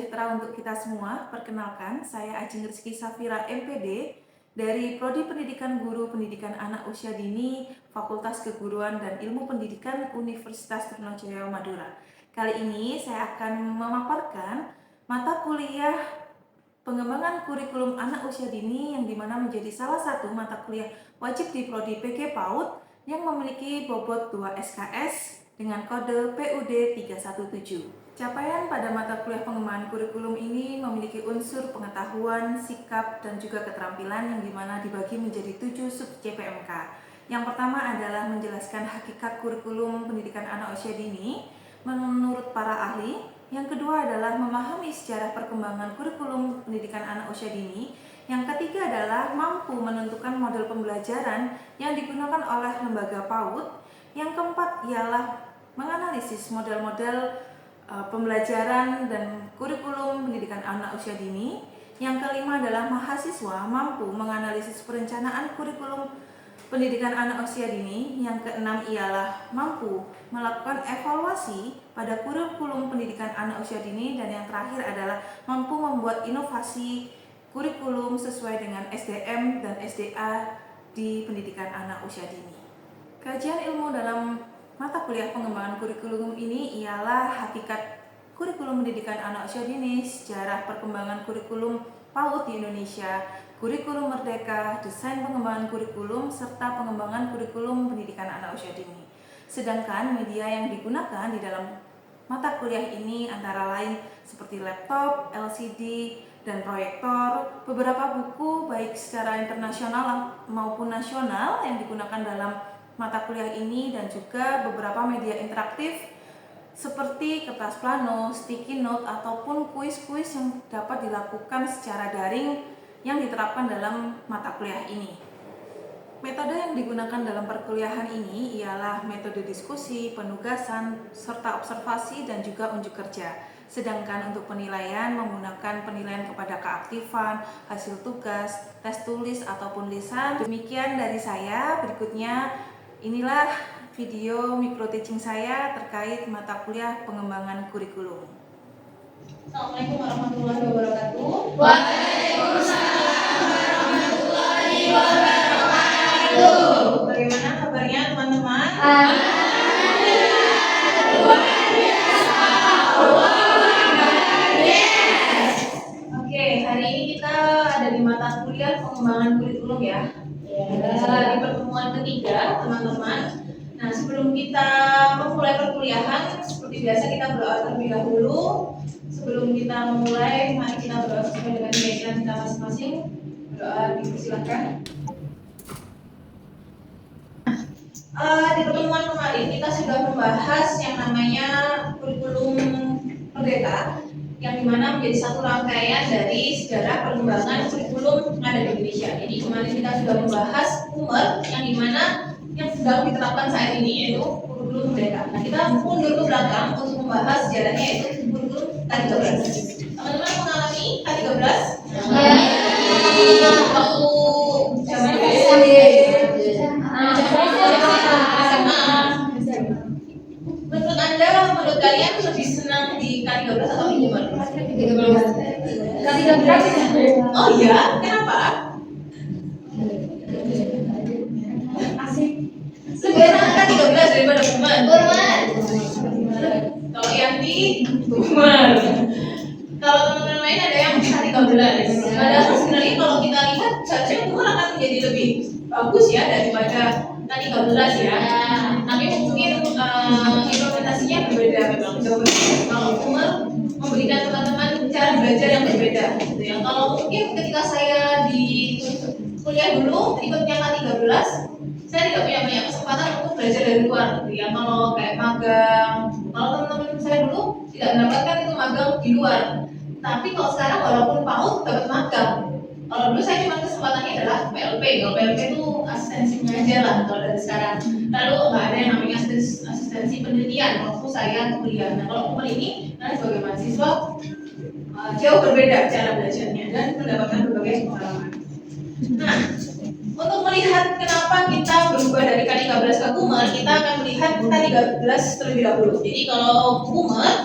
sejahtera untuk kita semua. Perkenalkan, saya Ajeng Rizky Safira MPD dari Prodi Pendidikan Guru Pendidikan Anak Usia Dini, Fakultas Keguruan dan Ilmu Pendidikan Universitas Trunojoyo Madura. Kali ini saya akan memaparkan mata kuliah pengembangan kurikulum anak usia dini yang dimana menjadi salah satu mata kuliah wajib di Prodi PG PAUD yang memiliki bobot 2 SKS dengan kode PUD 317. Capaian pada mata kuliah pengembangan kurikulum ini memiliki unsur pengetahuan, sikap, dan juga keterampilan yang dimana dibagi menjadi 7 sub CPMK. Yang pertama adalah menjelaskan hakikat kurikulum pendidikan anak usia dini menurut para ahli. Yang kedua adalah memahami sejarah perkembangan kurikulum pendidikan anak usia dini. Yang ketiga adalah mampu menentukan model pembelajaran yang digunakan oleh lembaga PAUD. Yang keempat ialah menganalisis model-model pembelajaran dan kurikulum pendidikan anak usia dini. Yang kelima adalah mahasiswa mampu menganalisis perencanaan kurikulum pendidikan anak usia dini. Yang keenam ialah mampu melakukan evaluasi pada kurikulum pendidikan anak usia dini. Dan yang terakhir adalah mampu membuat inovasi kurikulum sesuai dengan SDM dan SDA di pendidikan anak usia dini. Kajian ilmu dalam mata kuliah pengembangan kurikulum ini ialah hakikat kurikulum pendidikan anak usia dini, sejarah perkembangan kurikulum PAUD di Indonesia, kurikulum merdeka, desain pengembangan kurikulum, serta pengembangan kurikulum pendidikan anak usia dini. Sedangkan media yang digunakan di dalam mata kuliah ini antara lain seperti laptop, LCD, dan proyektor, beberapa buku baik secara internasional maupun nasional yang digunakan dalam mata kuliah ini, dan juga beberapa media interaktif seperti kertas plano, sticky note, ataupun kuis-kuis yang dapat dilakukan secara daring yang diterapkan dalam mata kuliah ini. Metode yang digunakan dalam perkuliahan ini ialah metode diskusi, penugasan, serta observasi dan juga unjuk kerja. Sedangkan untuk penilaian menggunakan penilaian kepada keaktifan, hasil tugas, tes tulis ataupun lisan. Demikian dari saya. Berikutnya inilah video micro teaching saya terkait mata kuliah pengembangan kurikulum. Assalamualaikum warahmatullahi wabarakatuh. Waalaikumsalam warahmatullahi wabarakatuh. Bagaimana kabarnya teman-teman? Alhamdulillah luar biasa. Oke, hari ini kita ada di mata kuliah pengembangan kurikulum ya. Di pertemuan ketiga, teman-teman. Nah, sebelum kita memulai perkuliahan, seperti biasa kita berdoa terlebih dahulu. Sebelum kita memulai, mari kita berdoa sesuai dengan keyakinan kita masing-masing. Berdoa dipersilakan. Di pertemuan kemarin kita sudah membahas yang namanya kurikulum merdeka, yang dimana menjadi satu rangkaian dari sejarah perkembangan kurikulum yang ada di Indonesia. Jadi kemarin kita sudah membahas UMER yang dimana yang sedang diterapkan saat ini, yaitu kurikulum merdeka. Nah, kita mundur ke belakang untuk membahas sejarahnya, yaitu kurikulum K13. Teman-teman mengalami K13? Ya. Waktu zaman menurut Anda, menurut kalian lebih senang di K13 atau di UMER? Oh iya, kenapa? Sebenarnya K13 daripada UMER. Kalau yang di UMER. Kalau teman-teman lain ada yang K13. Padahal sebenarnya kalau kita lihat seharusnya UMER akan menjadi lebih bagus ya daripada K13 ya. Tapi mungkin implementasinya berbeda memang. Kalau UMER memberikan teman-teman cara belajar yang berbeda gitu ya. Kalau mungkin ketika saya di kuliah dulu ikutnya K13, saya tidak punya banyak kesempatan untuk belajar dari luar gitu ya. Kalau kayak magang, kalau teman-teman saya dulu tidak mendapatkan itu magang di luar. Tapi kalau sekarang walaupun PAUD dapat magang. Kalau dulu saya cuma kesempatannya adalah PLP. Kalau PLP itu asistensinya aja lah kalau dari sekarang. Lalu nggak ada yang namanya asistensi penelitian waktu saya kuliah. Nah, kalau UMER ini sebagai mahasiswa jauh berbeda cara belajarnya dan mendapatkan berbagai pengalaman. Nah, untuk melihat kenapa kita berubah dari K13 ke UMER, kita akan melihat K13 terlebih dahulu. Jadi kalau UMER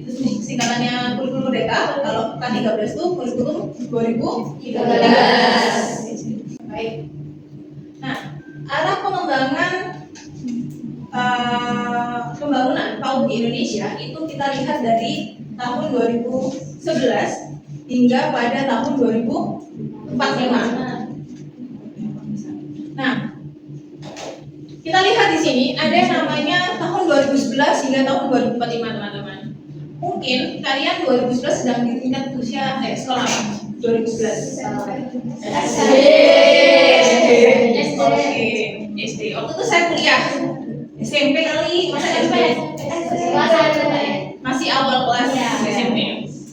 itu singkatannya kurikulum merdeka. Kalau K13 itu kurikulum 2013. Baik. Nah, arah pengembangan pembangunan PAUD di Indonesia itu kita lihat dari tahun 2011 hingga pada tahun 2045. Nah, kita lihat di sini ada yang namanya tahun 2011 hingga tahun 2045, teman-teman. Mungkin kalian 2011 sedang di tingkat usia sekolah 2011. SD. Waktu itu saya kuliah SMP kali, masa SMP? Masih awal kelas SMP.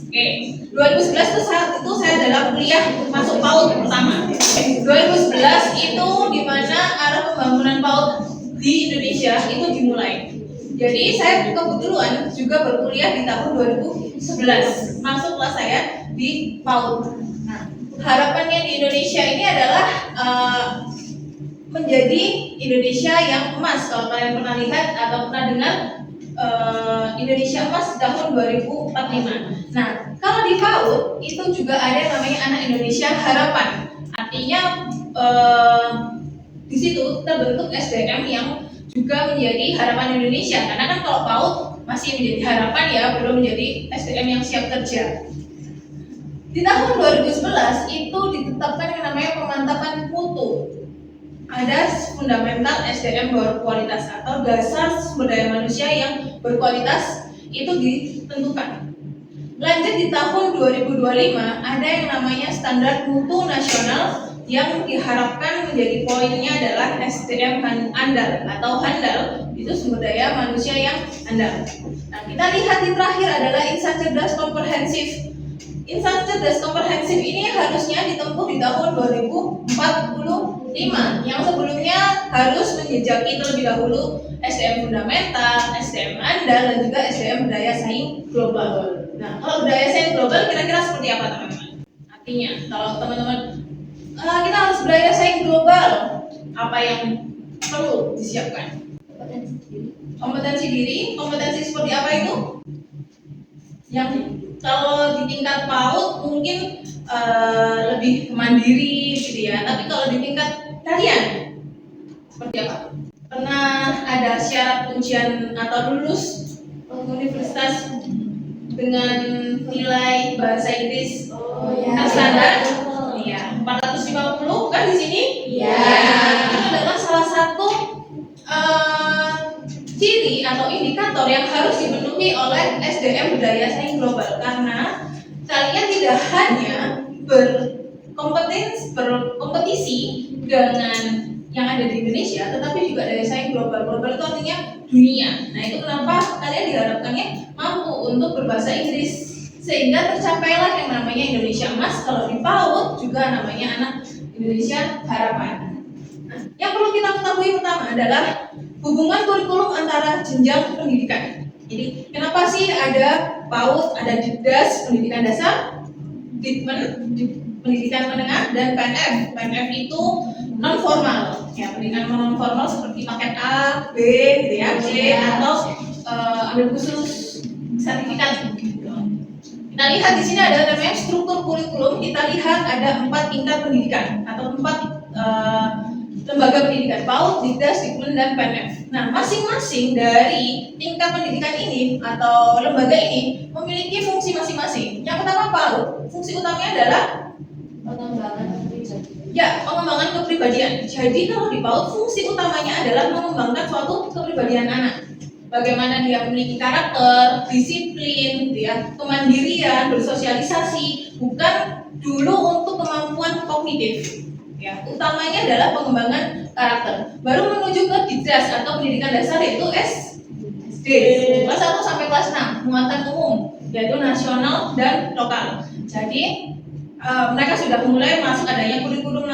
Oke. 2011 itu saat itu saya dalam kuliah masuk PAUD pertama. 2011 itu di mana arah pembangunan PAUD di Indonesia itu dimulai. Jadi saya kebetulan juga berkuliah di tahun 2011. Masuk kelas saya di PAUD. Nah, harapannya di Indonesia ini adalah menjadi Indonesia yang emas. Kalau kalian pernah lihat atau pernah dengar Indonesia emas tahun 2045. Nah, kalau di PAUD itu juga ada yang namanya Anak Indonesia Harapan. Artinya di situ terbentuk SDM yang juga menjadi harapan Indonesia. Karena kan kalau PAUD masih menjadi harapan ya, belum menjadi SDM yang siap kerja. Di tahun 2011 itu ditetapkan yang namanya pemantapan mutu. Ada fundamental SDM berkualitas atau dasar sumber daya manusia yang berkualitas itu ditentukan. Lanjut di tahun 2025 ada yang namanya standar mutu nasional yang diharapkan menjadi poinnya adalah SDM andal atau handal, itu sumber daya manusia yang andal. Nah, kita lihat di terakhir adalah insan cerdas komprehensif. Insan cerdas komprehensif ini harusnya ditempuh di tahun 2045, yang sebelumnya harus menjejaki terlebih dahulu SDM fundamental, SDM andal, dan juga SDM berdaya saing global. Nah, kalau berdaya saing global kira-kira seperti apa, teman-teman? Artinya, kalau teman-teman kita harus berdaya saing global, apa yang perlu disiapkan? Kompetensi diri. Kompetensi seperti apa itu? Yang kalau di tingkat PAUD mungkin lebih mandiri gitu ya. Tapi kalau di tingkat kalian seperti apa? Pernah ada syarat ujian atau lulus universitas dengan nilai bahasa Inggris standar? Iya, 450 kan di sini? Iya. Itu adalah salah satu ciri atau indikator yang harus dipenuhi oleh SDM berdaya saing global, karena kalian tidak hanya berkompetisi dengan yang ada di Indonesia, tetapi juga daya saing global. Global itu artinya dunia. Nah, itu kenapa kalian diharapkannya mampu untuk berbahasa Inggris, sehingga tercapailah yang namanya Indonesia Emas. Kalau di PAUD juga namanya Anak Indonesia Harapan. Nah, yang perlu kita ketahui pertama adalah hubungan kurikulum antara jenjang pendidikan. Jadi, kenapa sih ada PAUD, ada Dikdas, pendidikan dasar, Dikmen, pendidikan menengah, dan PNF. PNF itu non formal, ya, pendidikan non formal seperti paket A, B, gitu ya, C, atau ambil khusus sertifikat. Kita lihat di sini ada namanya struktur kurikulum. Kita lihat ada 4 tingkat pendidikan atau 4 lembaga pendidikan, PAUD, Dikdas, Dikmen, dan PNF. Nah, masing-masing dari tingkat pendidikan ini atau lembaga ini memiliki fungsi masing-masing. Yang pertama PAUD, fungsi utamanya adalah pengembangan kepribadian. Jadi kalau di PAUD fungsi utamanya adalah mengembangkan suatu kepribadian anak. Bagaimana dia memiliki karakter, disiplin, kemandirian, bersosialisasi, bukan dulu untuk kemampuan kognitif. Ya, utamanya adalah pengembangan karakter. Baru menuju ke Dikdas atau pendidikan dasar, yaitu SD, kelas 1 sampai kelas 6, muatan umum, yaitu nasional dan lokal. Jadi mereka sudah mulai masuk adanya kurikulum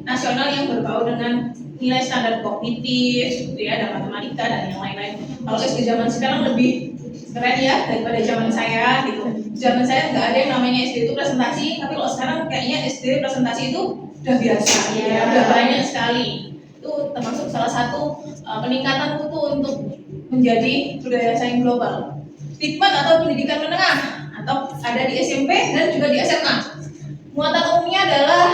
nasional yang berbau dengan nilai standar kognitif, gitu ya, ada matematika dan yang lain-lain. Kalau SD zaman sekarang lebih keren ya daripada zaman saya, gitu. Zaman saya nggak ada yang namanya SD itu presentasi, tapi kalau sekarang kayaknya SD presentasi itu udah biasa, ya, udah banyak sekali. Itu termasuk salah satu peningkatan mutu untuk menjadi budaya saing global. Dikmat atau pendidikan menengah, atau ada di SMP dan juga di SMA. Muatan umumnya adalah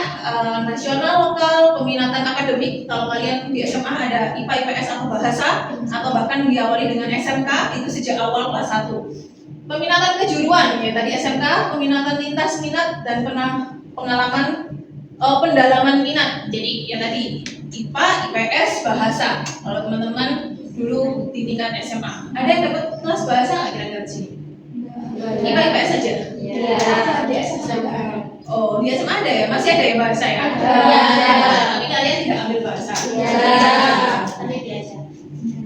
nasional, lokal, peminatan akademik. Kalau kalian di SMA ada IPA, IPS atau bahasa, atau bahkan diawali dengan SMK itu sejak awal kelas 1. Peminatan kejuruan, ya tadi SMK, peminatan lintas minat dan pengalaman pendalaman minat. Jadi yang tadi IPA, IPS, bahasa. Kalau teman-teman dulu di tingkat SMA, ada yang dapat kelas bahasa nggak kira-kira di sini? IPA, IPS saja. Di SMA ada. Oh, di SMA ada ya? Masih ada ya bahasa ya? Ada. Tapi kalian tidak ambil bahasa. Tapi diajar.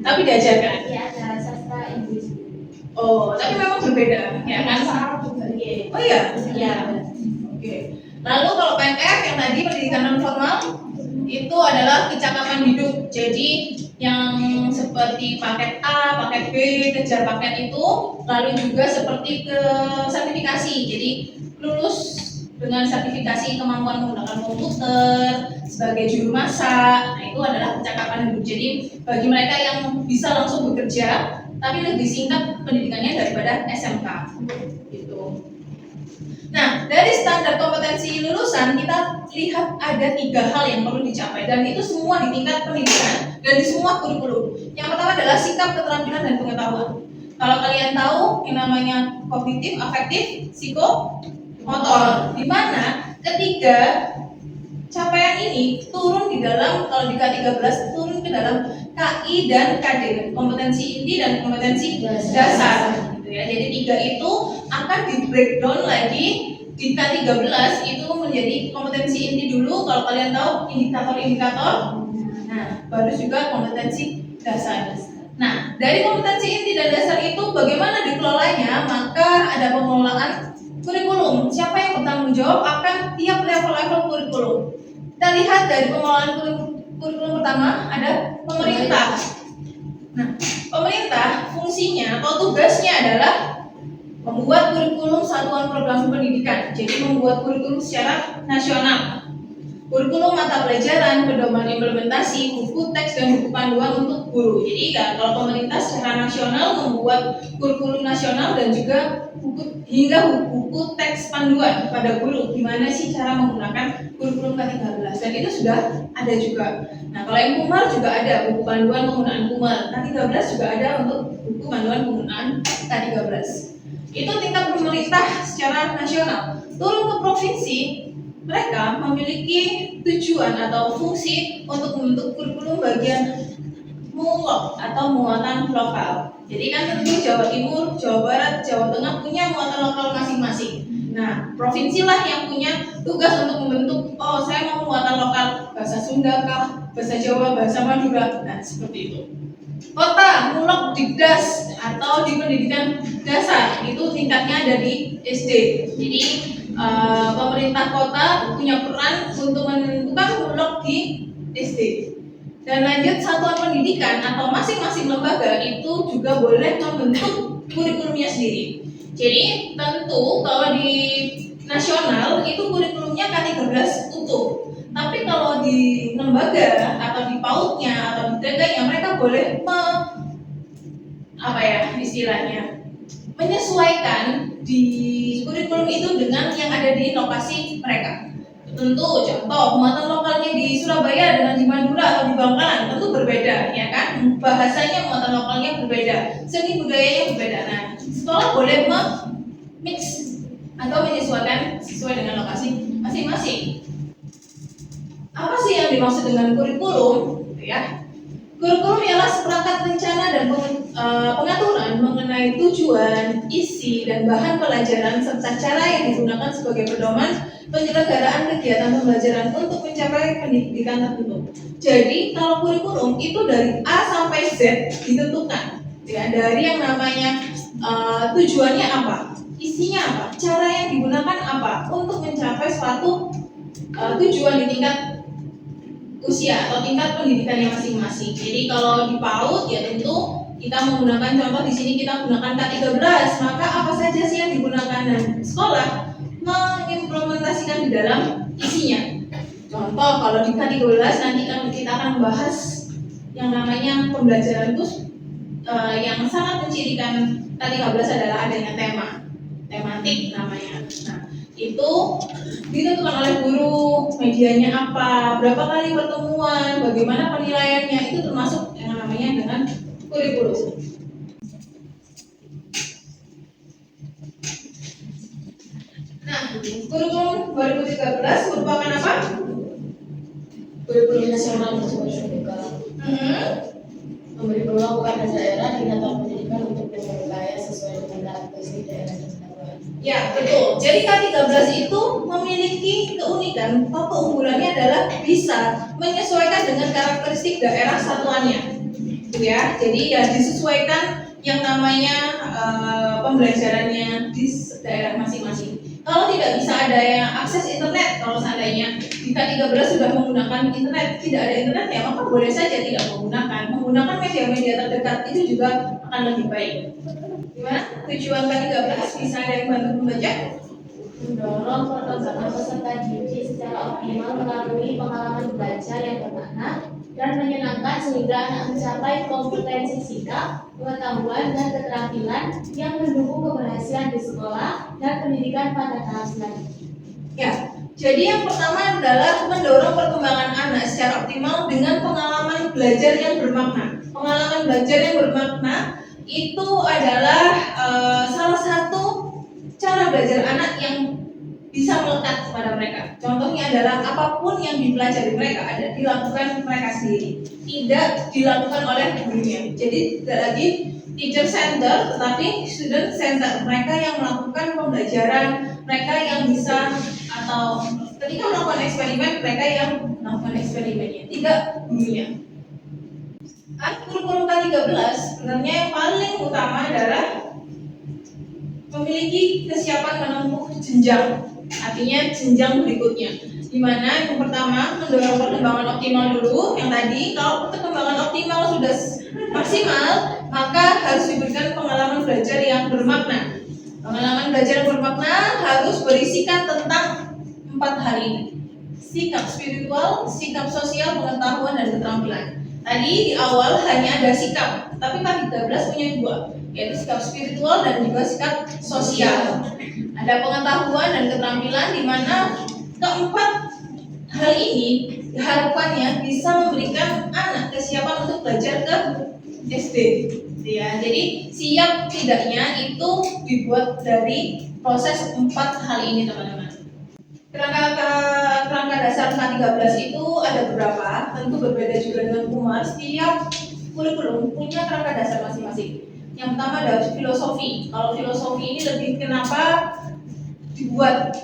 Tapi diajarkan. Iya, ada sastra Inggris. Oh, tapi memang berbeda, ya kan? juga. Oh iya. Iya. Oke. Lalu kalau PNF yang tadi pendidikan non formal itu adalah kecakapan hidup. Jadi yang seperti paket A, paket B, kejar paket itu, lalu juga seperti ke sertifikasi. Jadi lulus dengan sertifikasi kemampuan menggunakan komputer sebagai juru masak. Nah, itu adalah kecakapan hidup. Jadi bagi mereka yang bisa langsung bekerja tapi lebih singkat pendidikannya daripada SMK gitu. Nah, dari standar kompetensi lulusan kita lihat ada 3 hal yang perlu dicapai, dan itu semua di tingkat pendidikan dan di semua kurikulum. Yang pertama adalah sikap, keterampilan, dan pengetahuan. Kalau kalian tahu yang namanya kognitif, afektif, psikomotor, di mana ketiga capaian ini turun di dalam, kalau di K13 turun ke dalam KI dan KD, kompetensi inti dan kompetensi dasar. Ya, jadi 3 itu akan di breakdown lagi di K13 itu menjadi kompetensi inti dulu, kalau kalian tahu indikator-indikator. Nah, baru juga kompetensi dasar. Nah, dari kompetensi inti dan dasar itu bagaimana dikelolanya? Maka ada pengelolaan kurikulum. Siapa yang bertanggung jawab akan tiap level-level kurikulum? Kita lihat dari pengelolaan kurikulum pertama ada pemerintah. Nah, pemerintah fungsinya atau tugasnya adalah membuat kurikulum satuan program pendidikan. Jadi membuat kurikulum secara nasional. Kurikulum mata pelajaran, pedoman implementasi, buku teks dan buku panduan untuk guru. Jadi kalau pemerintah secara nasional membuat kurikulum nasional dan juga buku teks panduan kepada guru, gimana sih cara menggunakan kurikulum K13, dan itu sudah ada juga. Nah, kalau yang Kumar juga ada buku panduan penggunaan Kumar. K13 juga ada untuk buku panduan penggunaan K13. Itu tingkat pemerintah secara nasional. Turun ke provinsi, mereka memiliki tujuan atau fungsi untuk membentuk kurikulum bagian MULOK atau muatan lokal. Jadi kan tentu Jawa Timur, Jawa Barat, Jawa Tengah punya muatan lokal masing-masing. Nah, provinsi lah yang punya tugas untuk membentuk, oh saya mau muatan lokal, bahasa Sunda kah, bahasa Jawa, bahasa Madura, nah seperti itu. Kota, MULOK, Dikdas atau di pendidikan dasar itu tingkatnya ada di SD. Jadi pemerintah kota punya peran untuk menentukan MULOK di SD. Dan lanjut satuan pendidikan atau masing-masing lembaga itu juga boleh membentuk kurikulumnya sendiri. Jadi tentu kalau di nasional itu kurikulumnya K13 utuh. Tapi kalau di lembaga atau di PAUD-nya atau di TK-nya mereka boleh menyesuaikan di kurikulum itu dengan yang ada di lokasi mereka. Tentu contoh muatan lokalnya di Surabaya dengan di Madura atau di Bangkalan tentu berbeda, ya kan? Bahasanya muatan lokalnya berbeda, seni budayanya berbeda. Nah, sekolah boleh mix atau menyesuaikan sesuai dengan lokasi masing-masing. Apa sih yang dimaksud dengan kurikulum? Ya, kurikulum ialah seperangkat rencana dan pengaturan mengenai tujuan, isi, dan bahan pelajaran serta cara yang digunakan sebagai pedoman penyelenggaraan kegiatan pembelajaran untuk mencapai pendidikan tertentu. Jadi kalau kurikulum itu dari A sampai Z ditentukan, ya, dari yang namanya tujuannya apa, isinya apa, cara yang digunakan apa untuk mencapai suatu tujuan di tingkat usia atau tingkat pendidikannya masing-masing. Jadi kalau di PAUD ya tentu kita menggunakan, contoh di sini kita gunakan K13, maka apa saja sih yang digunakan, dan sekolah mengimplementasikan di dalam isinya. Contoh kalau di K13 nanti kita akan membahas yang namanya pembelajaran yang sangat mencirikan K13 adalah adanya tematik namanya. Nah, itu ditentukan oleh guru, medianya apa, berapa kali pertemuan, bagaimana penilaiannya, itu termasuk yang namanya dengan kurikulum. Nah, kurikulum 2013 merupakan apa? Kurikulum nasional bersumber terbuka. Memberi peluang kepada daerah di satuan pendidikan untuk berkarya sesuai dengan karakteristik daerah dan satuan. Ya, betul. Jadi K13 itu memiliki keunikan atau keunggulannya adalah bisa menyesuaikan dengan karakteristik daerah satuannya. Gitu ya. Jadi ya disesuaikan yang namanya pembelajarannya di daerah masing-masing. Kalau tidak bisa ada yang akses internet, kalau seandainya di K13 sudah menggunakan internet, tidak ada internet ya maka boleh saja tidak menggunakan media-media terdekat itu juga akan lebih baik. Gimana? Tujuan K13 bisa ada yang bantu membaca? Mendorong perkembangan peserta didik secara optimal melalui pengalaman belajar yang bermakna dan menyenangkan sehingga anak mencapai kompetensi sikap, pengetahuan, dan keterampilan yang mendukung keberhasilan di sekolah dan pendidikan pada tahap selanjutnya. Ya, jadi yang pertama adalah mendorong perkembangan anak secara optimal dengan pengalaman belajar yang bermakna. Pengalaman belajar yang bermakna itu adalah salah satu cara belajar anak yang bisa melekat kepada mereka. Contohnya adalah apapun yang dipelajari mereka ada dilakukan mereka sendiri, tidak dilakukan oleh gurunya. Jadi tidak lagi teacher center, tetapi student center. Mereka yang melakukan pembelajaran, mereka yang bisa atau ketika melakukan eksperimen, mereka yang melakukan eksperimennya, tidak gurunya. Kurikulum K13 sebenarnya yang paling utama adalah memiliki kesiapan menempuh jenjang, artinya jenjang berikutnya. Di mana yang pertama mendorong perkembangan optimal dulu. Yang tadi kalau perkembangan optimal sudah maksimal, maka harus diberikan pengalaman belajar yang bermakna. Pengalaman belajar yang bermakna harus berisikan tentang 4 hal ini: sikap spiritual, sikap sosial, pengetahuan, dan keterampilan. Tadi di awal hanya ada sikap, tapi K13 punya 2, yaitu sikap spiritual dan juga sikap sosial. Ada pengetahuan dan keterampilan, di mana keempat hal ini harapannya bisa memberikan anak kesiapan untuk belajar ke SD. Ya, jadi siap tidaknya itu dibuat dari proses 4 hal ini, teman-teman. Kerangka dasar K13 itu ada beberapa, tentu berbeda juga dengan UMAR. Setiap kurikulum punya kerangka dasar masing-masing. Yang pertama adalah filosofi. Kalau filosofi ini lebih kenapa dibuat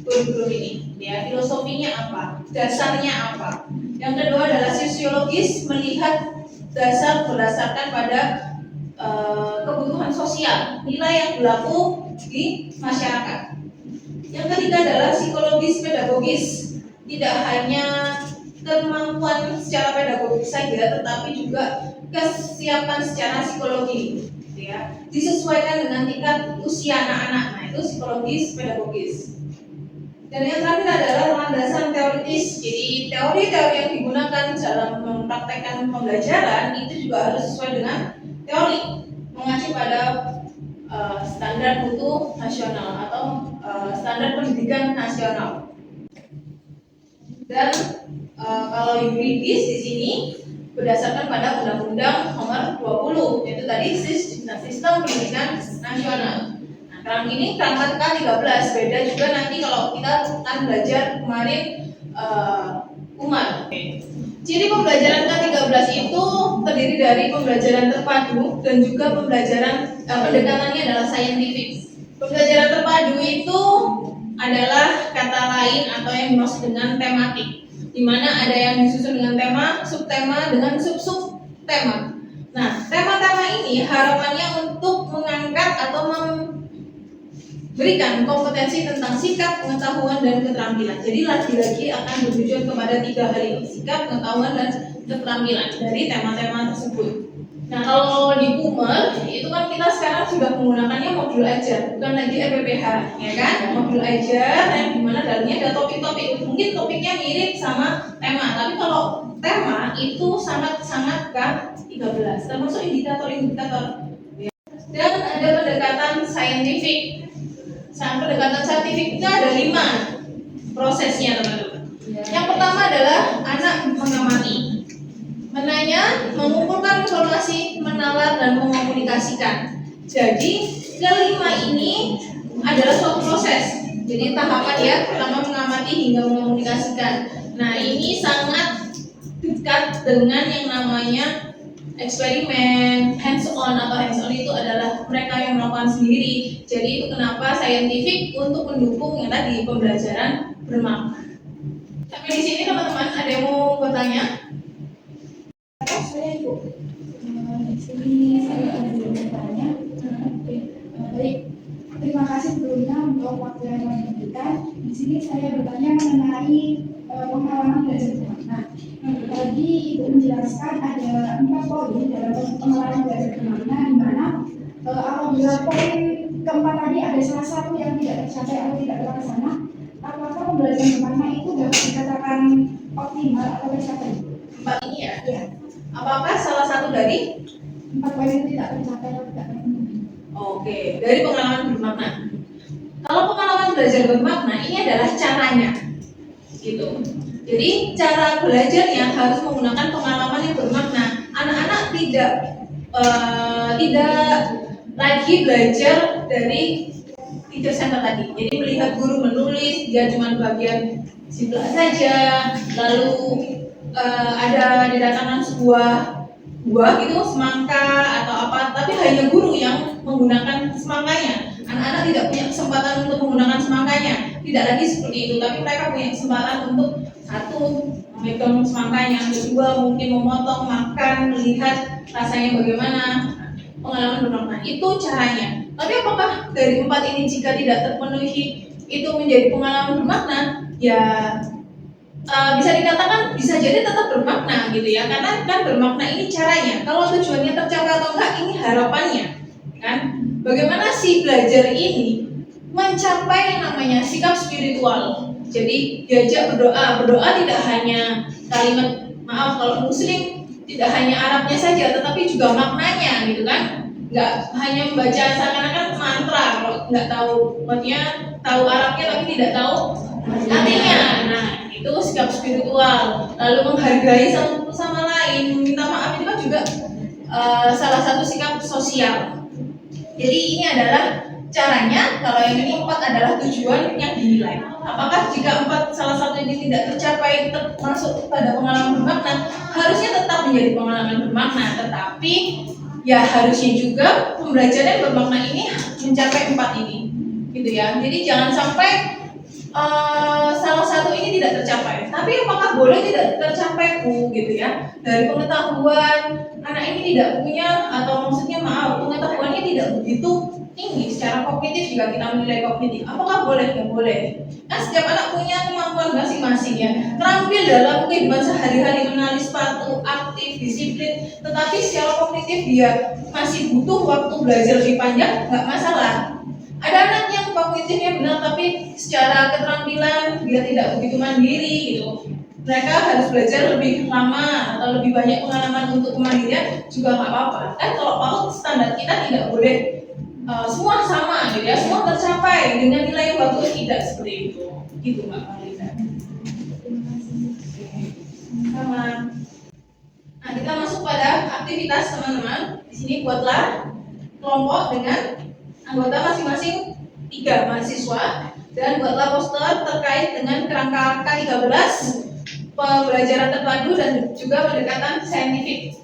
kurikulum ini? Ya, filosofinya apa? Dasarnya apa? Yang kedua adalah sosiologis, melihat dasar berdasarkan pada kebutuhan sosial, nilai yang berlaku di masyarakat. Yang ketiga adalah psikologis pedagogis, tidak hanya kemampuan secara pedagogis saja, tetapi juga kesiapan secara psikologi, ya, disesuaikan dengan tingkat usia anak-anak. Nah, itu psikologis pedagogis. Dan yang terakhir adalah landasan teoritis. Jadi teori-teori yang digunakan dalam mempraktekkan pembelajaran itu juga harus sesuai dengan teori, mengacu pada standar mutu nasional atau standar pendidikan nasional. Dan kalau yuridis di sini berdasarkan pada Undang-Undang Nomor 20, yaitu tadi Sistem Pendidikan Nasional. Nah, kerangka K13 beda juga nanti kalau kita akan belajar kemarin UMAR. Jadi pembelajaran K13 itu terdiri dari pembelajaran terpadu dan juga pembelajaran pendekatannya adalah saintifik. Pembelajaran terpadu itu adalah kata lain atau yang dimaksud dengan tematik, di mana ada yang disusun dengan tema, subtema, dengan sub-subtema. Nah, tema-tema ini harapannya untuk mengangkat atau memberikan kompetensi tentang sikap, pengetahuan, dan keterampilan. Jadi lagi-lagi akan bertujuan kepada 3 hal ini: sikap, pengetahuan, dan keterampilan dari tema-tema tersebut. Nah, kalau di Kumer itu kan kita sekarang sudah menggunakannya modul ajar, bukan lagi RPPH, ya kan? Modul ajar yang dimana dalamnya ada topik-topik. Mungkin topiknya mirip sama tema, tapi kalau tema itu sangat-sangat K13, termasuk indikator-indikator. Dan ada pendekatan saintifik. Pendekatan saintifik itu ada 5 prosesnya, teman-teman. Yang pertama adalah anak mengamati. Menanya, mengumpulkan informasi, menalar, dan mengomunikasikan. Jadi, kelima ini adalah suatu proses. Jadi, tahapan ya, pertama mengamati hingga mengomunikasikan. Nah, ini sangat dekat dengan yang namanya eksperimen, hands-on atau hands-on itu adalah mereka yang melakukan sendiri. Jadi, itu kenapa saintifik untuk mendukung yang tadi pembelajaran bermakna. Sampai di sini teman-teman, ada yang mau bertanya? Saya Ibu, di sini saya ada bertanya. Baik, terima kasih sebelumnya untuk waktu yang kami berikan. Di sini saya bertanya mengenai pengalaman belajar bermakna. Tadi Ibu menjelaskan ada 4 poin dalam pengalaman belajar bermakna, di mana apabila poin keempat tadi ada salah satu yang tidak tercapai atau tidak terlaksana, apakah pembelajaran bermakna itu dapat dikatakan optimal atau tercapai? 4 ini ya? Ya. Apakah salah satu dari 4 poin itu tidak tercapai atau tidak terpenuhi? Oke, dari pengalaman bermakna. Kalau pengalaman belajar bermakna ini adalah caranya, gitu. Jadi cara belajarnya harus menggunakan pengalaman yang bermakna. Anak-anak tidak lagi belajar dari teacher center tadi. Jadi melihat guru menulis, dia cuma bagian simple saja, lalu ada didatangkan sebuah buah gitu, semangka atau apa, tapi hanya guru yang menggunakan semangkanya. Anak-anak tidak punya kesempatan untuk menggunakan semangkanya, tidak lagi seperti itu, tapi mereka punya kesempatan untuk satu, memegang semangkanya, kedua mungkin memotong, makan, melihat rasanya bagaimana. Pengalaman bermakna itu caranya. Tapi apakah dari 4 ini jika tidak terpenuhi itu menjadi pengalaman bermakna? Ya bisa dikatakan bisa jadi tetap bermakna gitu ya, karena kan bermakna ini caranya. Kalau tujuannya tercapai atau enggak ini harapannya, kan? Bagaimana si belajar ini mencapai yang namanya sikap spiritual. Jadi diajak berdoa tidak hanya kalimat maaf kalau Muslim tidak hanya Arabnya saja, tetapi juga maknanya gitu kan. Nggak hanya membaca seakan-akan mantra, kalau nggak tahu maksudnya, tahu Arabnya tapi tidak tahu artinya. Nah, itu sikap spiritual. Lalu menghargai satu sama lain, meminta maaf itu kan juga salah satu sikap sosial. Jadi ini adalah caranya. Kalau yang ini 4 adalah tujuan yang dinilai. Apakah jika 4 salah satu ini tidak tercapai termasuk pada pengalaman bermakna? Harusnya tetap menjadi pengalaman bermakna, tetapi ya harusnya juga pembelajaran bermakna ini mencapai 4 ini, gitu ya. Jadi jangan sampai salah satu ini tidak tercapai. Tapi apakah boleh tidak tercapai, gitu ya? Dari pengetahuan anak ini tidak punya, atau maksudnya maaf, pengetahuannya tidak begitu tinggi secara kognitif jika kita menilai kognitif. Apakah boleh? Ya boleh. Kan setiap anak punya kemampuan masing-masing ya. Terampil dalam kehidupan sehari-hari, mengenali sepatu, aktif, disiplin. Tetapi secara kognitif dia masih butuh waktu belajar lebih panjang, nggak masalah. Ada anak yang kognitifnya benar tapi secara keterampilan dia tidak begitu mandiri gitu. Mereka harus belajar lebih lama atau lebih banyak pengalaman untuk kemandirian juga nggak apa-apa. Kan kalau PAUD standar kita tidak boleh semua sama gitu ya, semua tercapai dengan nilai yang bagus, tidak seperti itu. Gitu Mbak Marisa. Sama. Nah, kita masuk pada aktivitas teman-teman. Di sini buatlah kelompok dengan anggota masing-masing 3 mahasiswa dan buatlah poster terkait dengan kerangka K13, pembelajaran terpadu dan juga pendekatan saintifik.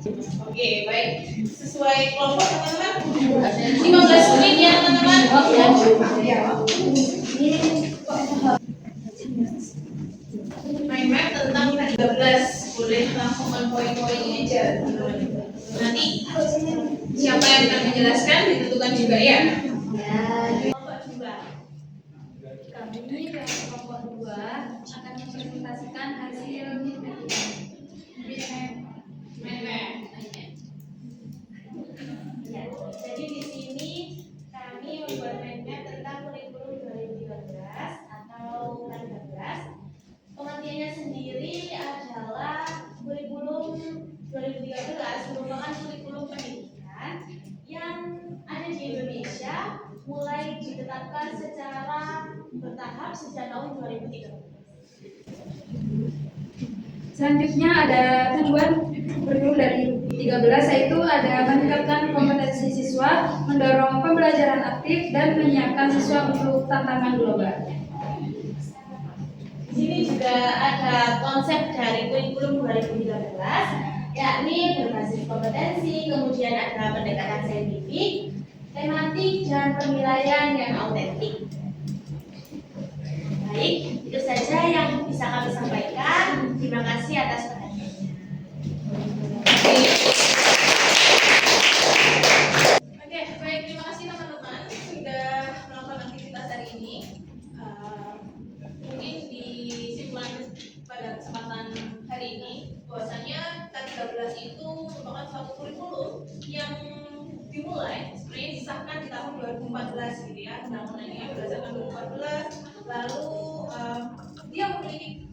Oke, baik. Sesuai kelompok teman-teman. 15 menit ya teman-teman. Mind map tentang K13, boleh langsung on poin-poinnya aja teman-teman. Nanti siapa yang akan menjelaskan ditentukan juga ya. Kelompok 2. Kami dari kelompok 2 akan mempresentasikan hasil mind map. bertahap sejak tahun 2013. Selanjutnya ada tujuan kurikulum dari 13, yaitu ada meningkatkan kompetensi siswa, mendorong pembelajaran aktif, dan menyiapkan siswa untuk tantangan global. Di sini juga ada konsep dari kurikulum 2013, yakni berbasis kompetensi, kemudian ada pendekatan saintifik, tematik, dan penilaian yang autentik. Baik, itu saja yang bisa kami sampaikan. Terima kasih atas perhatiannya. Oke, baik, terima kasih teman-teman sudah melakukan aktivitas hari ini. Mungkin disimpulan pada kesempatan hari ini bahwasanya K13 itu merupakan suatu kurikulum yang dimulai sebenarnya disahkan di tahun 2014 gitu ya, undang-undangnya berdasarkan 2014. Lalu dia memiliki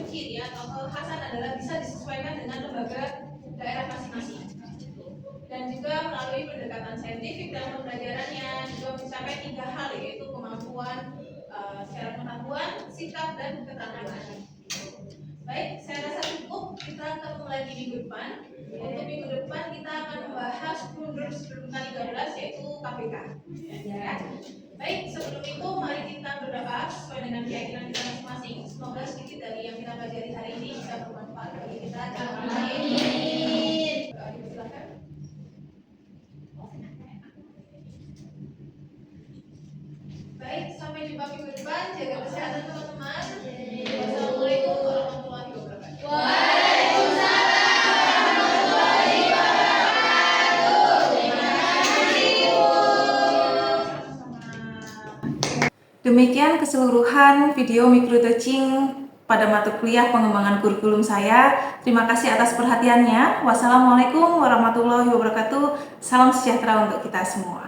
ciri atau kekhasan adalah bisa disesuaikan dengan lembaga daerah masing-masing, dan juga melalui pendekatan saintifik dalam pembelajarannya juga mencapai 3 hal, yaitu kemampuan secara pengetahuan, sikap, dan keterampilan. Baik, saya rasa cukup. Kita ketemu lagi minggu depan. Untuk minggu depan kita akan membahas mundur sebelum K13, yaitu KPK. Ya. Baik, sebelum itu mari kita berdoa sesuai dengan keyakinan kita masing-masing. Semoga sedikit dari yang kita pelajari hari ini bisa bermanfaat bagi kita. Amin. Silakan. Baik, sampai jumpa minggu depan. Jaga kesehatan teman-teman. Wassalamualaikum warahmatullahi wabarakatuh. Demikian keseluruhan video micro teaching pada mata kuliah pengembangan kurikulum saya. Terima kasih atas perhatiannya. Wassalamualaikum warahmatullahi wabarakatuh. Salam sejahtera untuk kita semua.